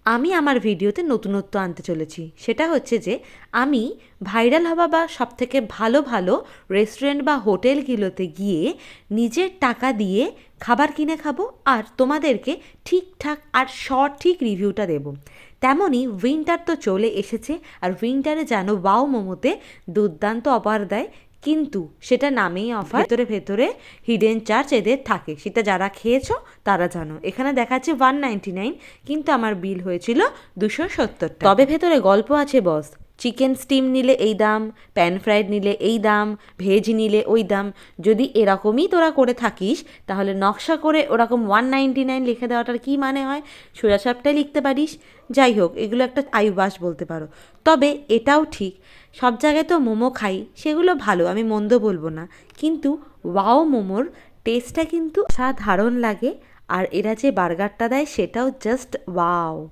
আমি আমার ভিডিওতে নতুনত্ব আনতে চলেছি। সেটা হচ্ছে যে আমি ভাইরাল হওয়া বা সবথেকে ভালো ভালো রেস্টুরেন্ট বা হোটেলগুলোতে গিয়ে নিজের টাকা দিয়ে খাবার কিনে খাবো আর তোমাদেরকে ঠিকঠাক আর সঠিক রিভিউটা দেবো। তেমনই উইন্টার তো চলে এসেছে, আর উইন্টারে যেন ওয়াও মোমোতে দুর্দান্ত অফার দেয়, কিন্তু সেটা নামেই অফার, ভেতরে ভেতরে হিডেন চার্জ এদের থাকে। সেটা যারা খেয়েছো তারা জানো। এখানে দেখাচ্ছে 199, কিন্তু আমার বিল হয়েছিল 270 টাকা। তবে ভেতরে গল্প আছে বস। চিকেন স্টিম নিলে এই দাম, প্যান ফ্রাইড নিলে এই দাম, ভেজ নিলে ওই দাম। যদি এরকমই তোরা করে থাকিস তাহলে নকশা করে ওরকম 199 লিখে দেওয়াটার কী মানে হয়? সোজাসাপটাই লিখতে পারিস। যাই হোক, এগুলো একটা আইবাস বলতে পারো। তবে এটাও ঠিক, সব জায়গায় তো মোমো খাই, সেগুলো ভালো, আমি মন্দ বলবো না, কিন্তু ওয়াও মোমোর টেস্টটা কিন্তু সাধারণ লাগে। আর এরা যে বার্গারটা দেয় সেটাও জাস্ট ওয়াও।